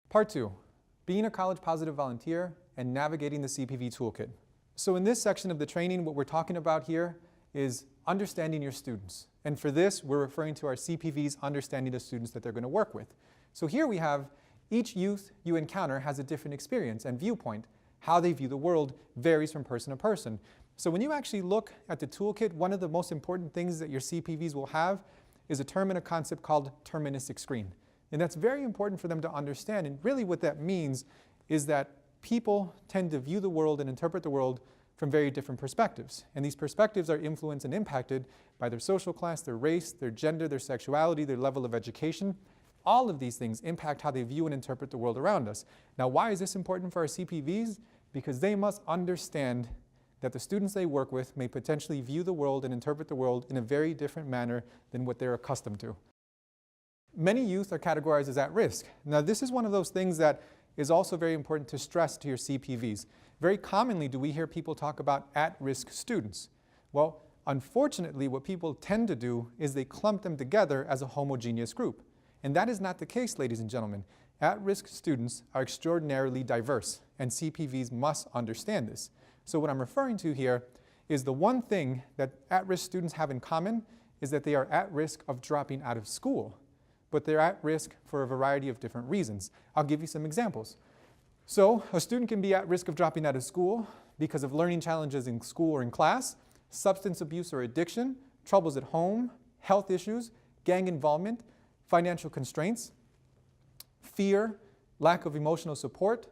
Part 2, being a college positive volunteer and navigating the CPV toolkit. So in this section of the training, what we're talking about here is understanding your students. And for this, we're referring to our CPVs understanding the students that they're going to work with. So here we have each youth you encounter has a different experience and viewpoint. How they view the world varies from person to person. So when you actually look at the toolkit, one of the most important things that your CPVs will have is a term and a concept called deterministic screen. And that's very important for them to understand. And really what that means is that people tend to view the world and interpret the world from very different perspectives. And these perspectives are influenced and impacted by their social class, their race, their gender, their sexuality, their level of education. All of these things impact how they view and interpret the world around us. Now, why is this important for our CPVs? Because they must understand that the students they work with may potentially view the world and interpret the world in a very different manner than what they're accustomed to. Many youth are categorized as at risk. Now, this is one of those things that is also very important to stress to your CPVs. Very commonly do we hear people talk about at-risk students. Well, unfortunately, what people tend to do is they clump them together as a homogeneous group. And that is not the case, ladies and gentlemen. At-risk students are extraordinarily diverse, and CPVs must understand this. So what I'm referring to here is the one thing that at-risk students have in common is that they are at risk of dropping out of school. But they're at risk for a variety of different reasons. I'll give you some examples. So a student can be at risk of dropping out of school because of learning challenges in school or in class, substance abuse or addiction, troubles at home, health issues, gang involvement, financial constraints, fear, lack of emotional support,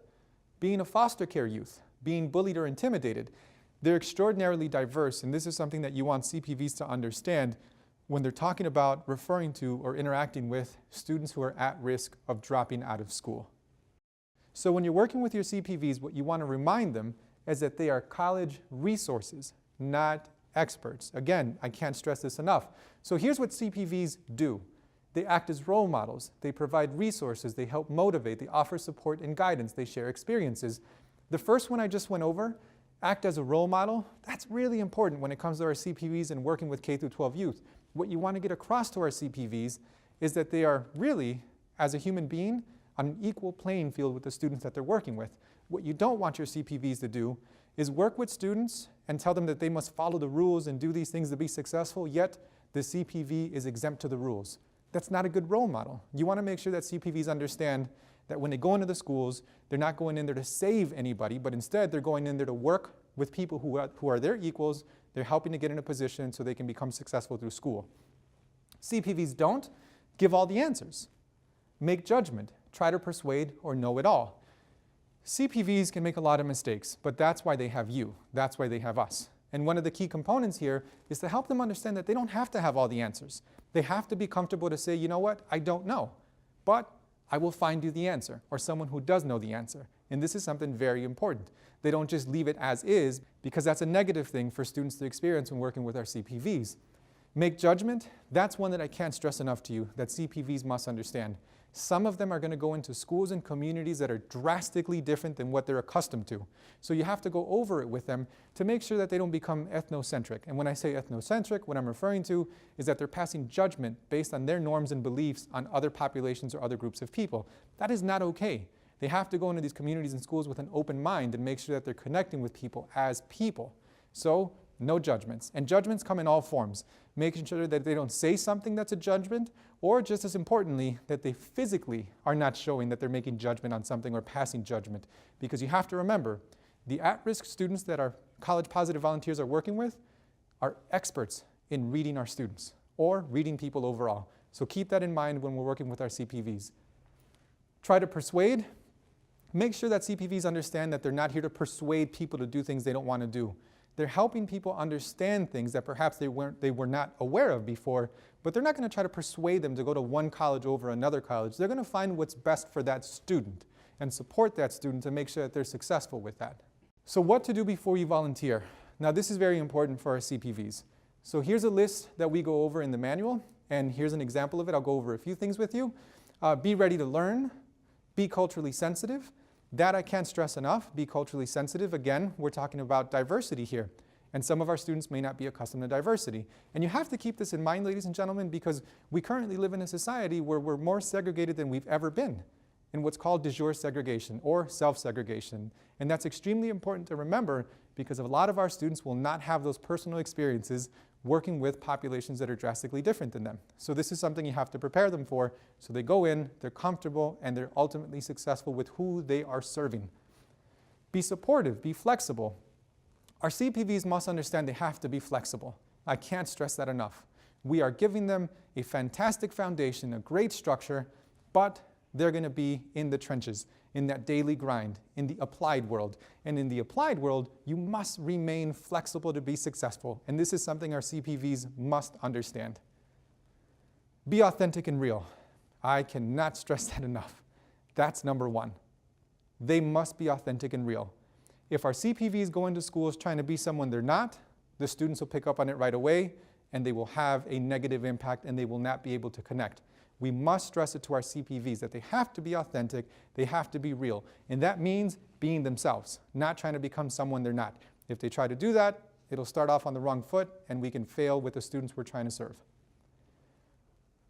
being a foster care youth, being bullied or intimidated. They're extraordinarily diverse, and this is something that you want CPVs to understand when they're talking about referring to or interacting with students who are at risk of dropping out of school. So when you're working with your CPVs, what you want to remind them is that they are college resources, not experts. Again, I can't stress this enough. So here's what CPVs do. They act as role models. They provide resources. They help motivate. They offer support and guidance. They share experiences. The first one I just went over, act as a role model, that's really important when it comes to our CPVs and working with K through 12 youth. What you want to get across to our CPVs is that they are really, as a human being, on an equal playing field with the students that they're working with. What you don't want your CPVs to do is work with students and tell them that they must follow the rules and do these things to be successful, yet the CPV is exempt to the rules. That's not a good role model. You want to make sure that CPVs understand that when they go into the schools, they're not going in there to save anybody, but instead they're going in there to work with people who are their equals. They're helping to get in a position so they can become successful through school. CPVs don't give all the answers. Make judgment, try to persuade, or know it all. CPVs can make a lot of mistakes, but that's why they have you. That's why they have us. And one of the key components here is to help them understand that they don't have to have all the answers. They have to be comfortable to say, you know what, I don't know, but I will find you the answer, or someone who does know the answer. And this is something very important. They don't just leave it as is, because that's a negative thing for students to experience when working with our CPVs. Make judgment, that's one that I can't stress enough to you, that CPVs must understand. Some of them are going to go into schools and communities that are drastically different than what they're accustomed to. So you have to go over it with them to make sure that they don't become ethnocentric. And when I say ethnocentric, what I'm referring to is that they're passing judgment based on their norms and beliefs on other populations or other groups of people. That is not okay. They have to go into these communities and schools with an open mind and make sure that they're connecting with people as people. So no judgments. And judgments come in all forms. Making sure that they don't say something that's a judgment, or just as importantly, that they physically are not showing that they're making judgment on something or passing judgment. Because you have to remember, the at-risk students that our college positive volunteers are working with are experts in reading our students or reading people overall. So keep that in mind when we're working with our CPVs. Try to persuade. Make sure that CPVs understand that they're not here to persuade people to do things they don't want to do. They're helping people understand things that perhaps they were not aware of before, but they're not going to try to persuade them to go to one college over another college. They're going to find what's best for that student and support that student to make sure that they're successful with that. So what to do before you volunteer? Now this is very important for our CPVs. So here's a list that we go over in the manual, and here's an example of it. I'll go over a few things with you. Be ready to learn. Be culturally sensitive. That I can't stress enough, be culturally sensitive. Again, we're talking about diversity here. And some of our students may not be accustomed to diversity. And you have to keep this in mind, ladies and gentlemen, because we currently live in a society where we're more segregated than we've ever been. in what's called de jure segregation or self-segregation. And that's extremely important to remember because a lot of our students will not have those personal experiences working with populations that are drastically different than them. So this is something you have to prepare them for so they go in, they're comfortable, and they're ultimately successful with who they are serving. Be supportive, be flexible. Our CPVs must understand they have to be flexible. I can't stress that enough. We are giving them a fantastic foundation, a great structure, but they're going to be in the trenches, in that daily grind, in the applied world. And in the applied world, you must remain flexible to be successful. And this is something our CPVs must understand. Be authentic and real. I cannot stress that enough. That's number one. They must be authentic and real. If our CPVs go into schools trying to be someone they're not, the students will pick up on it right away, and they will have a negative impact, and they will not be able to connect. We must stress it to our CPVs that they have to be authentic, they have to be real. And that means being themselves, not trying to become someone they're not. If they try to do that, it'll start off on the wrong foot, and we can fail with the students we're trying to serve.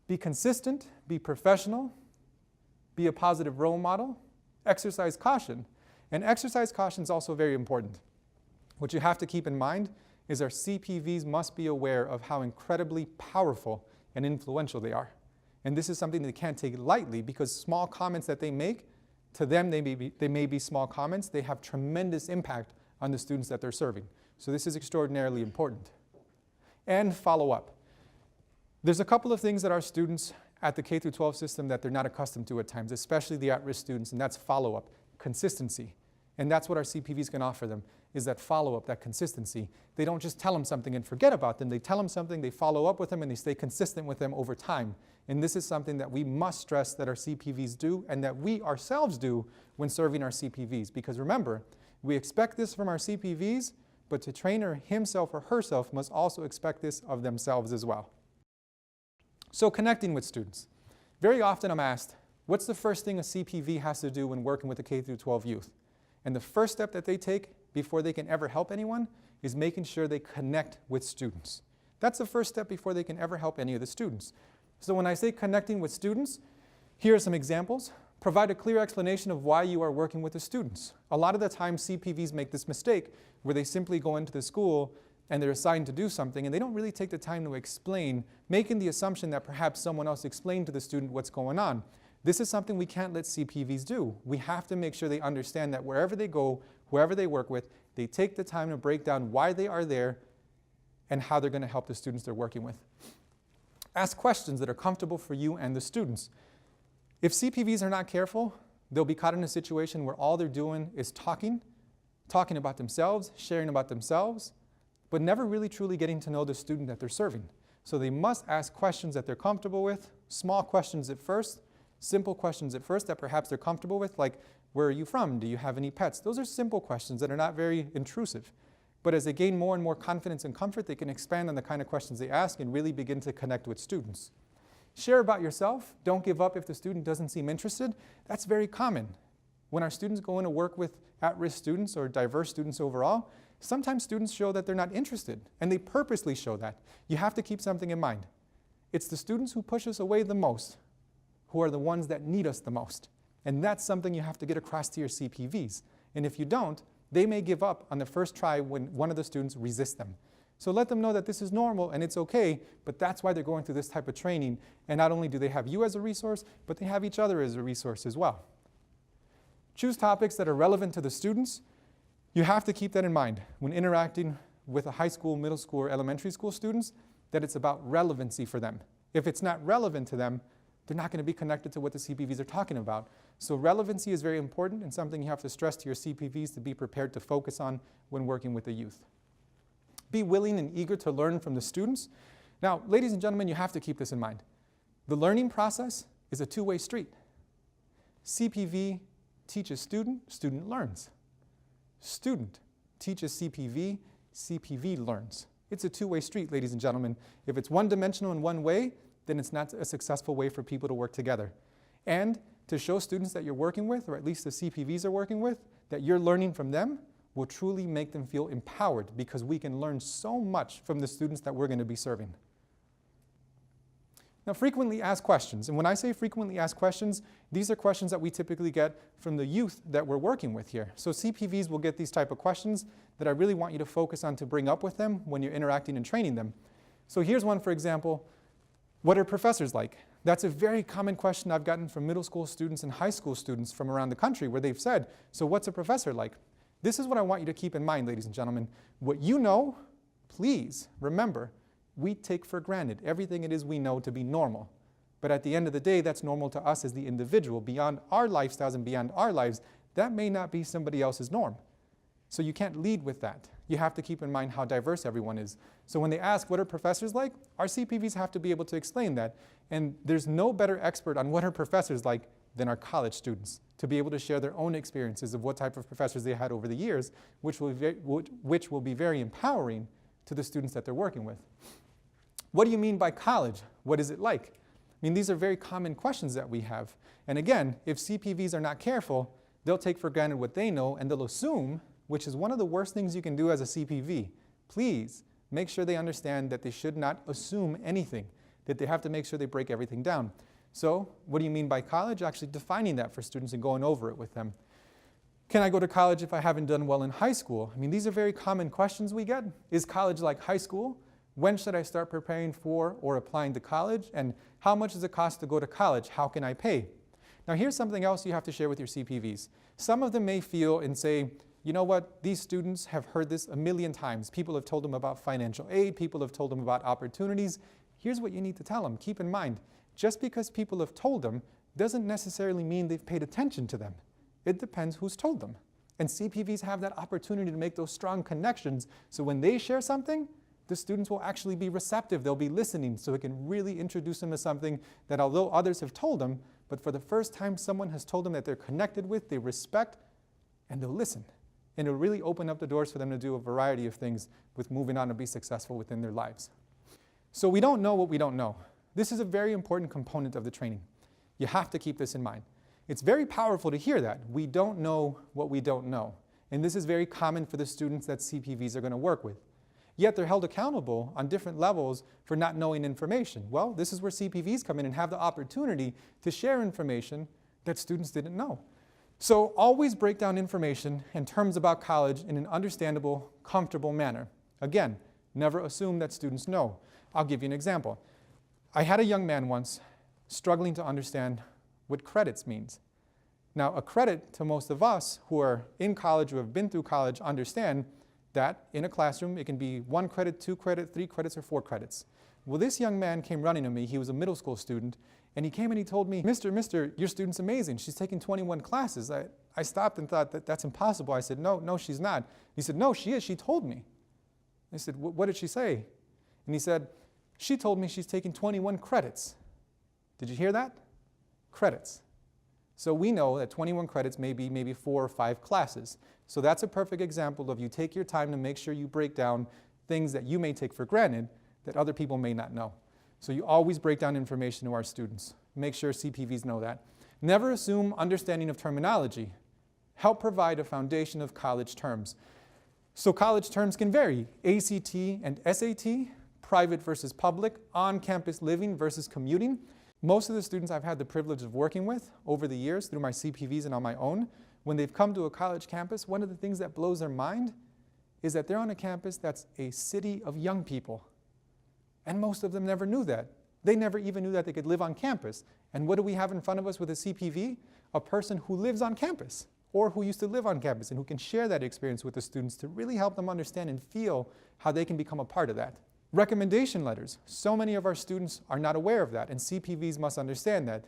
Be consistent, be professional, be a positive role model, exercise caution. And exercise caution is also very important. What you have to keep in mind is our CPVs must be aware of how incredibly powerful and influential they are. And this is something they can't take lightly because small comments that they make, to them they may be small comments, they have tremendous impact on the students that they're serving. So this is extraordinarily important. And follow up. There's a couple of things that our students at the K-12 system that they're not accustomed to at times, especially the at-risk students, and that's follow-up, consistency. And that's what our CPVs can offer them, is that follow-up, that consistency. They don't just tell them something and forget about them. They tell them something, they follow up with them, and they stay consistent with them over time. And this is something that we must stress that our CPVs do and that we ourselves do when serving our CPVs. Because remember, we expect this from our CPVs, but the trainer himself or herself must also expect this of themselves as well. So connecting with students. Very often I'm asked, what's the first thing a CPV has to do when working with the K-12 youth? And the first step that they take before they can ever help anyone is making sure they connect with students. That's the first step before they can ever help any of the students. So when I say connecting with students, here are some examples. Provide a clear explanation of why you are working with the students. A lot of the time CPVs make this mistake where they simply go into the school and they're assigned to do something and they don't really take the time to explain, making the assumption that perhaps someone else explained to the student what's going on. This is something we can't let CPVs do. We have to make sure they understand that wherever they go, whoever they work with, they take the time to break down why they are there and how they're going to help the students they're working with. Ask questions that are comfortable for you and the students. If CPVs are not careful, they'll be caught in a situation where all they're doing is talking about themselves, sharing about themselves, but never really truly getting to know the student that they're serving. So they must ask questions that they're comfortable with, small questions at first, simple questions at first that perhaps they're comfortable with, like, where are you from? Do you have any pets? Those are simple questions that are not very intrusive. But as they gain more and more confidence and comfort, they can expand on the kind of questions they ask and really begin to connect with students. Share about yourself. Don't give up if the student doesn't seem interested. That's very common. When our students go in to work with at-risk students or diverse students overall, sometimes students show that they're not interested, and they purposely show that. You have to keep something in mind. It's the students who push us away the most who are the ones that need us the most. And that's something you have to get across to your CPVs. And if you don't, they may give up on the first try when one of the students resists them. So let them know that this is normal and it's okay, but that's why they're going through this type of training. And not only do they have you as a resource, but they have each other as a resource as well. Choose topics that are relevant to the students. You have to keep that in mind when interacting with a high school, middle school, or elementary school students, that it's about relevancy for them. If it's not relevant to them, they're not going to be connected to what the CPVs are talking about. So relevancy is very important and something you have to stress to your CPVs to be prepared to focus on when working with the youth. Be willing and eager to learn from the students. Now, ladies and gentlemen, you have to keep this in mind. The learning process is a two-way street. CPV teaches student, student learns. Student teaches CPV, CPV learns. It's a two-way street, ladies and gentlemen. If it's one-dimensional in one way, then it's not a successful way for people to work together. And to show students that you're working with, or at least the CPVs are working with, that you're learning from them will truly make them feel empowered because we can learn so much from the students that we're going to be serving. Now, frequently asked questions, and when I say frequently asked questions, these are questions that we typically get from the youth that we're working with here. So CPVs will get these type of questions that I really want you to focus on to bring up with them when you're interacting and training them. So here's one, for example, what are professors like? That's a very common question I've gotten from middle school students and high school students from around the country where they've said, so what's a professor like? This is what I want you to keep in mind, ladies and gentlemen. What you know, please remember, we take for granted everything it is we know to be normal. But at the end of the day, that's normal to us as the individual. Beyond our lifestyles and beyond our lives, that may not be somebody else's norm. So you can't lead with that. You have to keep in mind how diverse everyone is. So when they ask, what are professors like? Our CPVs have to be able to explain that. And there's no better expert on what are professors like than our college students, to be able to share their own experiences of what type of professors they had over the years, which will be very empowering to the students that they're working with. What do you mean by college? What is it like? I mean, these are very common questions that we have. And again, if CPVs are not careful, they'll take for granted what they know and they'll assume, which is one of the worst things you can do as a CPV. Please make sure they understand that they should not assume anything, that they have to make sure they break everything down. So what do you mean by college? Actually defining that for students and going over it with them. Can I go to college if I haven't done well in high school? I mean, these are very common questions we get. Is college like high school? When should I start preparing for or applying to college? And how much does it cost to go to college? How can I pay? Now here's something else you have to share with your CPVs. Some of them may feel and say, you know what, these students have heard this a million times. People have told them about financial aid. People have told them about opportunities. Here's what you need to tell them. Keep in mind, just because people have told them doesn't necessarily mean they've paid attention to them. It depends who's told them. And CPVs have that opportunity to make those strong connections. So when they share something, the students will actually be receptive. They'll be listening, so it can really introduce them to something that although others have told them, but for the first time someone has told them that they're connected with, they respect, and they'll listen. And it'll really open up the doors for them to do a variety of things with moving on and be successful within their lives. So we don't know what we don't know. This is a very important component of the training. You have to keep this in mind. It's very powerful to hear that. We don't know what we don't know. And this is very common for the students that CPVs are going to work with. Yet they're held accountable on different levels for not knowing information. Well, this is where CPVs come in and have the opportunity to share information that students didn't know. So always break down information and terms about college in an understandable, comfortable manner. Again, never assume that students know. I'll give you an example. I had a young man once struggling to understand what credits means. Now, a credit to most of us who are in college, who have been through college, understand that in a classroom it can be 1 credit, 2 credit, 3 credits, or 4 credits. Well, this young man came running to me. He was a middle school student, and he came and he told me, Mister, your student's amazing. She's taking 21 classes. I stopped and thought that's impossible. I said, no, she's not. He said, no, she is. She told me. I said, what did she say? And he said, she told me she's taking 21 credits. Did you hear that? Credits. So we know that 21 credits may be maybe 4 or 5 classes. So that's a perfect example of you take your time to make sure you break down things that you may take for granted that other people may not know. So you always break down information to our students. Make sure CPVs know that. Never assume understanding of terminology. Help provide a foundation of college terms. So college terms can vary. ACT and SAT, private versus public, on-campus living versus commuting. Most of the students I've had the privilege of working with over the years through my CPVs and on my own, when they've come to a college campus, one of the things that blows their mind is that they're on a campus that's a city of young people. And most of them never knew that. They never even knew that they could live on campus. And what do we have in front of us with a CPV? A person who lives on campus or who used to live on campus and who can share that experience with the students to really help them understand and feel how they can become a part of that. Recommendation letters. So many of our students are not aware of that, and CPVs must understand that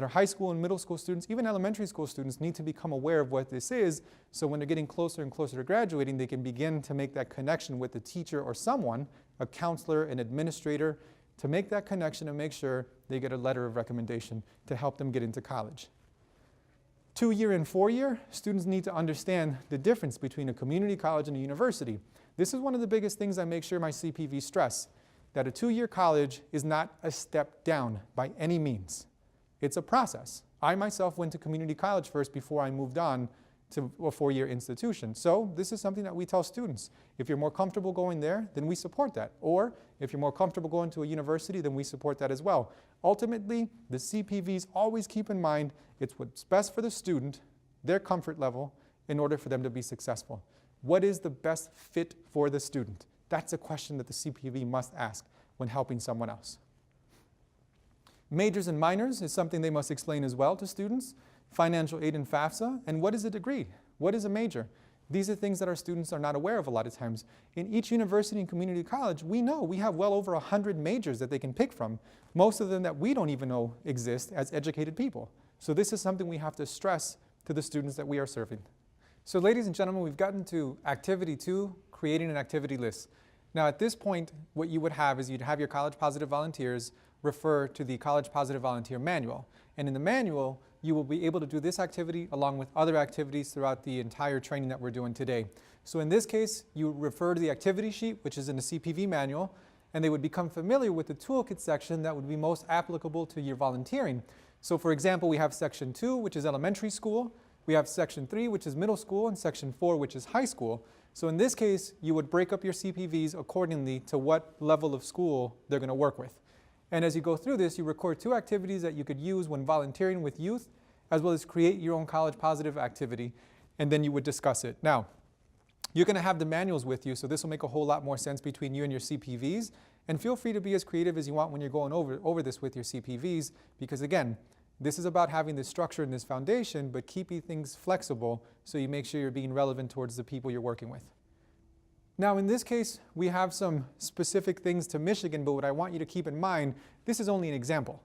our high school and middle school students, even elementary school students, need to become aware of what this is, so when they're getting closer and closer to graduating, they can begin to make that connection with the teacher or someone, a counselor, an administrator, to make that connection and make sure they get a letter of recommendation to help them get into college. 2-year and 4-year, students need to understand the difference between a community college and a university. This is one of the biggest things I make sure my CPVs stress, that a 2-year college is not a step down by any means. It's a process. I myself went to community college first before I moved on to a four-year institution. So this is something that we tell students. If you're more comfortable going there, then we support that. Or if you're more comfortable going to a university, then we support that as well. Ultimately, the CPVs always keep in mind it's what's best for the student, their comfort level, in order for them to be successful. What is the best fit for the student? That's a question that the CPV must ask when helping someone else. Majors and minors is something they must explain as well to students. Financial aid and FAFSA, and what is a degree? What is a major? These are things that our students are not aware of a lot of times. In each university and community college, we know we have well over 100 majors that they can pick from, most of them that we don't even know exist as educated people. So this is something we have to stress to the students that we are serving. So ladies and gentlemen, we've gotten to activity 2, creating an activity list. Now at this point, what you would have is you'd have your College Positive volunteers refer to the College Positive Volunteer Manual. And in the manual, you will be able to do this activity along with other activities throughout the entire training that we're doing today. So in this case, you refer to the activity sheet, which is in the CPV manual, and they would become familiar with the toolkit section that would be most applicable to your volunteering. So for example, we have section 2, which is elementary school. We have section 3, which is middle school, and section 4, which is high school. So in this case, you would break up your CPVs accordingly to what level of school they're going to work with. And as you go through this, you record 2 activities that you could use when volunteering with youth, as well as create your own College Positive activity, and then you would discuss it. Now, you're going to have the manuals with you, so this will make a whole lot more sense between you and your CPVs. And feel free to be as creative as you want when you're going over this with your CPVs, because again, this is about having this structure and this foundation, but keeping things flexible so you make sure you're being relevant towards the people you're working with. Now in this case, we have some specific things to Michigan, but what I want you to keep in mind, this is only an example.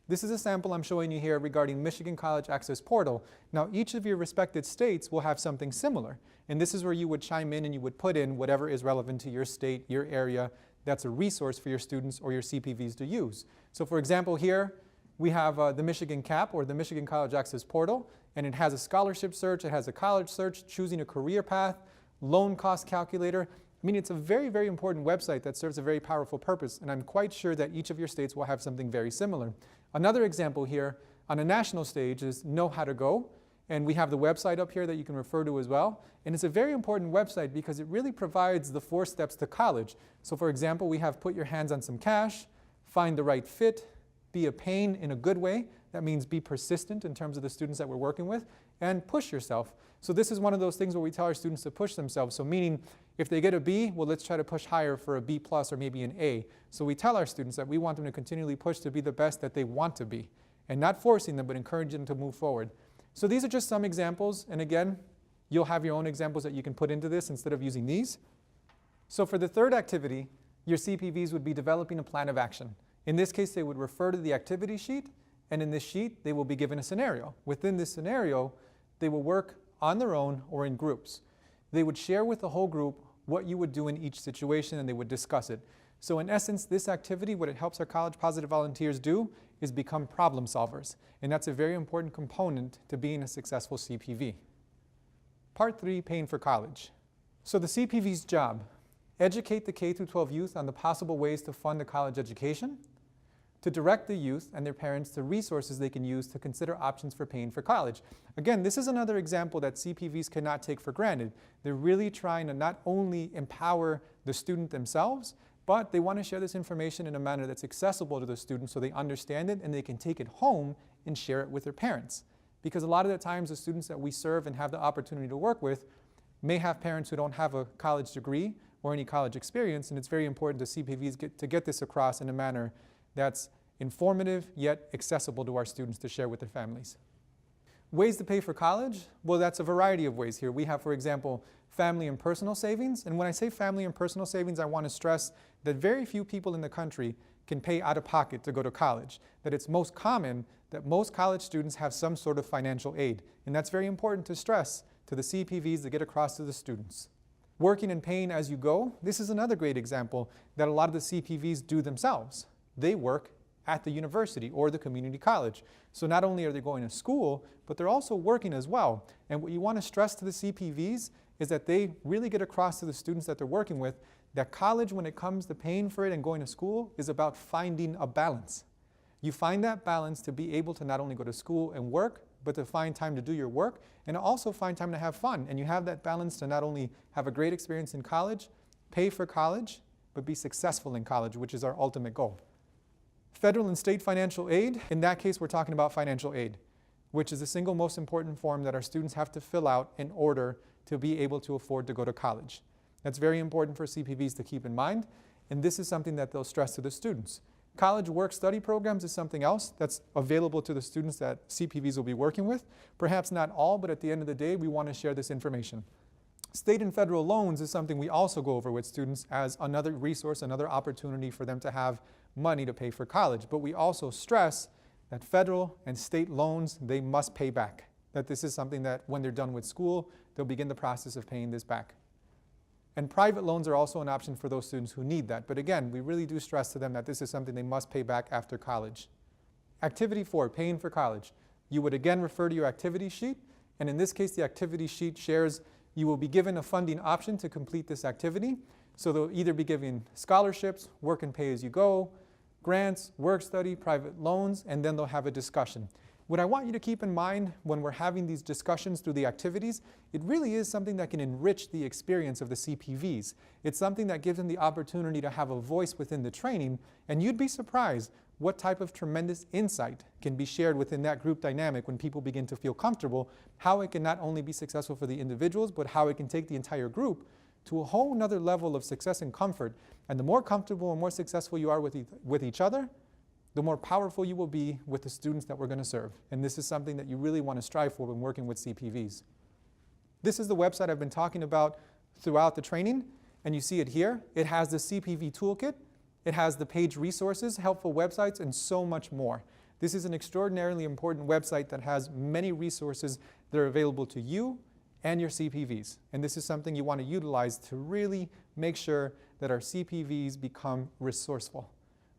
This is a sample I'm showing you here regarding Michigan College Access Portal. Now each of your respected states will have something similar, and this is where you would chime in and you would put in whatever is relevant to your state, your area, that's a resource for your students or your CPVs to use. So for example here, we have the Michigan CAP, or the Michigan College Access Portal, and it has a scholarship search, it has a college search, choosing a career path, loan cost calculator. I mean, it's a very, very important website that serves a very powerful purpose, and I'm quite sure that each of your states will have something very similar. Another example here on a national stage is Know How to Go, and we have the website up here that you can refer to as well. And it's a very important website because it really provides the 4 steps to college. So for example, we have put your hands on some cash, find the right fit, be a pain in a good way. That means be persistent in terms of the students that we're working with, and push yourself. So this is one of those things where we tell our students to push themselves. So meaning, if they get a B, well, let's try to push higher for a B+ or maybe an A. So we tell our students that we want them to continually push to be the best that they want to be, and not forcing them, but encouraging them to move forward. So these are just some examples, and again, you'll have your own examples that you can put into this instead of using these. So for the third activity, your CPVs would be developing a plan of action. In this case, they would refer to the activity sheet, and in this sheet, they will be given a scenario. Within this scenario, they will work on their own or in groups. They would share with the whole group what you would do in each situation, and they would discuss it. So in essence, this activity, what it helps our College Positive volunteers do is become problem solvers. And that's a very important component to being a successful CPV. Part 3, paying for college. So the CPV's job, educate the K-12 youth on the possible ways to fund a college education, to direct the youth and their parents to resources they can use to consider options for paying for college. Again, this is another example that CPVs cannot take for granted. They're really trying to not only empower the student themselves, but they want to share this information in a manner that's accessible to the students so they understand it and they can take it home and share it with their parents. Because a lot of the times the students that we serve and have the opportunity to work with may have parents who don't have a college degree or any college experience, and it's very important to CPVs to get this across in a manner that's informative yet accessible to our students to share with their families. Ways to pay for college? Well, that's a variety of ways here. We have, for example, family and personal savings. And when I say family and personal savings, I want to stress that very few people in the country can pay out of pocket to go to college. That it's most common that most college students have some sort of financial aid. And that's very important to stress to the CPVs to get across to the students. Working and paying as you go. This is another great example that a lot of the CPVs do themselves. They work at the university or the community college. So not only are they going to school, but they're also working as well. And what you want to stress to the CPVs is that they really get across to the students that they're working with that college, when it comes to paying for it and going to school, is about finding a balance. You find that balance to be able to not only go to school and work, but to find time to do your work and also find time to have fun. And you have that balance to not only have a great experience in college, pay for college, but be successful in college, which is our ultimate goal. Federal and state financial aid, in that case we're talking about financial aid, which is the single most important form that our students have to fill out in order to be able to afford to go to college. That's very important for CPVs to keep in mind, and this is something that they'll stress to the students. College work-study programs is something else that's available to the students that CPVs will be working with. Perhaps not all, but at the end of the day, we want to share this information. State and federal loans is something we also go over with students as another resource, another opportunity for them to have money to pay for college. But we also stress that federal and state loans, they must pay back. That this is something that when they're done with school, they'll begin the process of paying this back. And private loans are also an option for those students who need that. But again, we really do stress to them that this is something they must pay back after college. Activity 4, paying for college. You would again refer to your activity sheet, and in this case, the activity sheet shares you will be given a funding option to complete this activity. So they'll either be given scholarships, work and pay as you go, grants, work study, private loans, and then they'll have a discussion. What I want you to keep in mind when we're having these discussions through the activities, it really is something that can enrich the experience of the CPVs. It's something that gives them the opportunity to have a voice within the training, and you'd be surprised what type of tremendous insight can be shared within that group dynamic when people begin to feel comfortable, how it can not only be successful for the individuals, but how it can take the entire group to a whole nother level of success and comfort. And the more comfortable and more successful you are with each other, the more powerful you will be with the students that we're going to serve. And this is something that you really want to strive for when working with CPVs. This is the website I've been talking about throughout the training, and you see it here. It has the CPV toolkit, it has the page resources, helpful websites, and so much more. This is an extraordinarily important website that has many resources that are available to you and your CPVs. And this is something you want to utilize to really make sure that our CPVs become resourceful.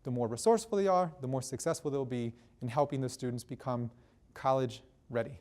The more resourceful they are, the more successful they'll be in helping the students become college ready.